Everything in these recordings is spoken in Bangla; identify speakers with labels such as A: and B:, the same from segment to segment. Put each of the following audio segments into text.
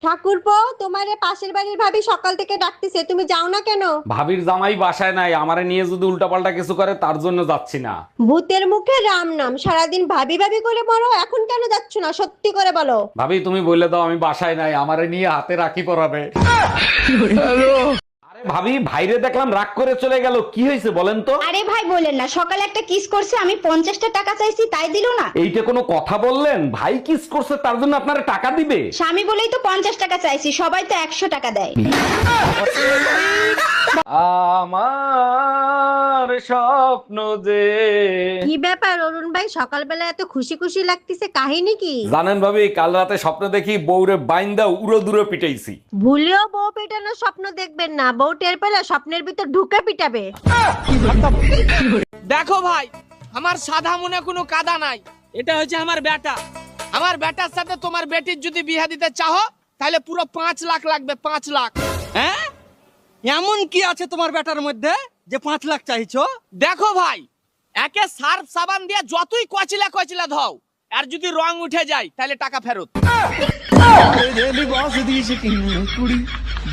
A: ঠাকুরপো, তোমারে পাশের বাড়ির ভাবি সকাল থেকে ডাকতেছে, তুমি যাও না কেন?
B: ভাবির জামাই বাসায় নাই, আমারে নিয়ে যদি উল্টাপাল্টা কিছু করে তার জন্য যাচ্ছি না।
A: ভূতের মুখে রাম নাম, সারাদিন ভাবি ভাবি করে মরো, এখন কেন যাচ্ছ না সত্যি করে বলো।
B: ভাবি তুমি বলে দাও আমি বাসায় নাই, আমারে নিয়ে হাতে রাখি পরাবে। আরে ভাবি, ভাইরে দেখলাম রাগ করে চলে গেল, কি হয়েছে বলেন তো?
C: আরে ভাই বলেন না, সকালে একটা কিস করছে, আমি 50টা টাকা চাইছি তাই দিলো না।
B: এইটা কোনো কথা বললেন? ভাই কিস করছে তার জন্য আপনারে টাকা দিবে?
C: স্বামী বলেই তো 50 টাকা চাইছি, সবাই তো 100 টাকা দেয়।
B: আমার স্বপ্ন যে।
A: কি ব্যাপার অরুণ ভাই, সকালবেলা এত খুশি খুশি লাগতেছে, কাহিনী কি?
B: জানেন ভাবি, কাল রাতে স্বপ্ন দেখি বউরে বাইন্দা উড়ো দূরে পিটাইছি।
A: ভুলেও বউ পেটানোর স্বপ্ন দেখবেন না, বউ টের পেলে স্বপ্নের ভিতর ঢুকে পিটাবে।
D: দেখো ভাই, আমার সাদা মনে কোনো কাদা নাই, এটা হচ্ছে আমার বেটা। আমার বেটার সাথে তোমার বেটির যদি বিয়ে দিতে চাও তাহলে পুরো 5 লাখ লাগবে, 5 লাখ।
E: হ্যাঁ, এমন কি আছে তোমার বেটার মধ্যে যে 5 লাখ চাইছো?
D: দেখো ভাই, একে সার্ফ সাবান দিয়ে যতই কচিলা কচিলা ধও, আর যদি রং উঠে যায় তাহলে টাকা ফেরত।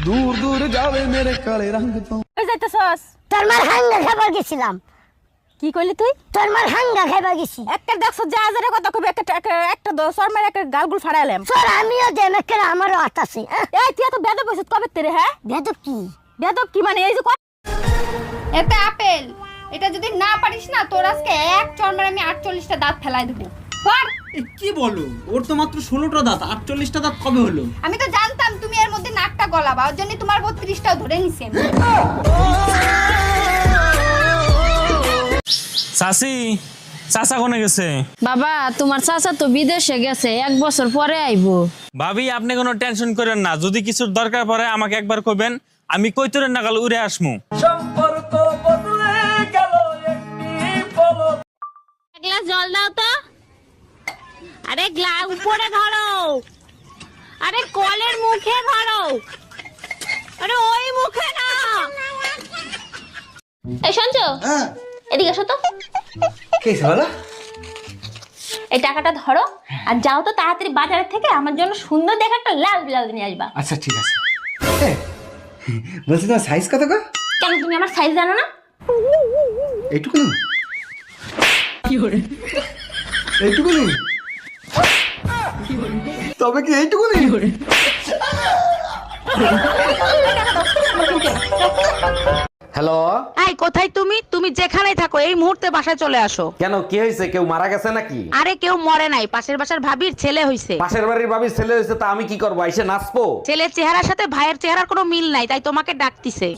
E: দূর দূর যাবে মেরে কালে রঙ তো।
F: যাইতেছস? তোর মার হাঙ্গা খাবার গেছিলাম। কি কইলি তুই? তোর মার হাঙ্গা খাবার গেছি। একটা দেখছ যা যারে কথা কবি, একটা সর মার একটা গালগুল ফাড়াইলাম। সর আমিও দেন, একটা আমারও হাত আছে। এই তুই এত বেদব হইছিস কবে তেরে? হ্যাঁ বেদব কি? বেদব কি মানে এই যে
C: এটা আপেল, এটা যদি না পারিস না তোর আজকে এক চড়মারে আমি 48টা দাঁত ফেলাই দেব। পার।
E: কি বলো, ওর তো মাত্র 16টা দাঁত, 48টা দাঁত কবে হলো?
C: আমি তো জানতাম তুমি এর মধ্যে নাকটা গলাবা, ওর জন্য তোমার 32টাও ধরে নিছি আমি।
G: চাচি, চাচা কোনে গেছে?
F: বাবা তোমার চাচা তো বিদেশে গেছে, 1 বছর পরে আইবো।
G: ভাবি আপনি কোনো টেনশন করেন না, যদি কিছুর দরকার পড়ে আমাকে একবার কইবেন, আমি কইতরের নাগাল উড়ে আসমু।
D: সম্পর্ক বদলে গেল একটি পলক।
F: এক গ্লাস জল দাও তো। আরে গ্লাস উপরে ধরো, আরে কলের মুখে ধরো, আরে ওই মুখে না। এই শুনছো?
E: হ্যাঁ,
F: এদিকে এসো তো।
E: কেস বলো।
F: এই টাকাটা ধরো আর যাও তো তাড়াতাড়ি বাজারের থেকে আমার জন্য সুন্দর দেখে একটা লাল ব্লাউজ নিয়ে আসবা।
E: আচ্ছা ঠিক আছে। বলছি তোমার সাইজ কত গো?
F: কেন তুমি আমার সাইজ জানো না?
E: এইটুকু এইটুকু তবে কি এইটুকু
B: হ্যালো।
H: এই কোথায় তুমি? তুমি যেখানেই থাকো এই মুহূর্তে বাসায় চলে আসো।
B: কেন, কি হয়েছে? কেউ মারা গেছে নাকি?
H: আরে কেউ মরে নাই, পাশের বাসার ভাবির ছেলে হইছে।
B: পাশের বাড়ির ভাবির ছেলে হয়েছে, তা আমি কি করবো? এসে নাচবো?
H: ছেলের চেহারার সাথে ভাইয়ের চেহারার কোনো মিল নাই, তাই তোমাকে ডাকতিছে।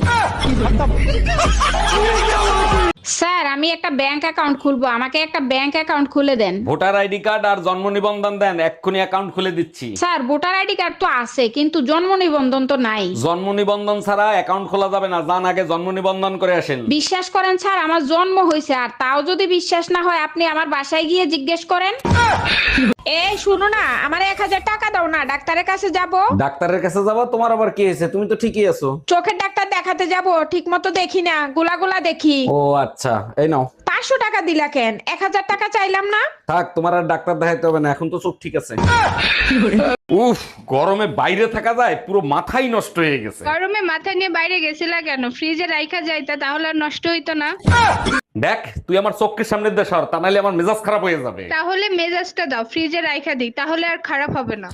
I: স্যার, আমি একটা ব্যাংক অ্যাকাউন্ট খুলবো, আমাকে একটা ব্যাংক অ্যাকাউন্ট খুলে দেন।
B: ভোটার আইডি কার্ড আর জন্ম নিবন্ধন দেন, এক্ষুনি অ্যাকাউন্ট খুলে দিচ্ছি।
I: স্যার, ভোটার আইডি কার্ড তো আছে কিন্তু জন্ম নিবন্ধন তো নাই।
B: জন্ম নিবন্ধন ছাড়া অ্যাকাউন্ট খোলা যাবে না, যান আগে জন্ম নিবন্ধন করে আসেন।
I: বিশ্বাস করেন স্যার, আমার জন্ম হয়েছে, আর তাও যদি বিশ্বাস না হয় আপনি আমার বাসায় গিয়ে জিজ্ঞেস করেন। এই শুনো না, আমার 1000 টাকা দাও না, ডাক্তারের কাছে যাব।
B: ডাক্তারের কাছে যাবো? তোমার আবার কি হয়েছে? তুমি তো ঠিকই আছো।
I: চোখের ডাক্তার দেখাতে যাব, ঠিক মতো দেখি না, গোলা দেখি।
B: ও আচ্ছা, এই নাও।
I: 500 টাকা দিলা কেন? 1000 টাকা চাইলাম না।
B: থাক, তোমার আর ডাক্তার দেখাইতে হবে না, এখন তো চোখ ঠিক আছে। উফ, গরমে বাইরে থাকা যায়, পুরো মাথাই নষ্ট হয়ে গেছে।
I: গরমে মাথা নিয়ে বাইরে গেছিলা কেন? ফ্রিজে রাইখা যাইতা, তাহলে আর নষ্ট হইতো না।
B: দেখ, তুই আমার চোখের সামনে দিয়ে সর, তা নাহলে আমার মেজাজ খারাপ হয়ে যাবে।
I: তাহলে মেজাজটা দাও, ফ্রিজে রাইখা দিই, তাহলে আর খারাপ হবে না।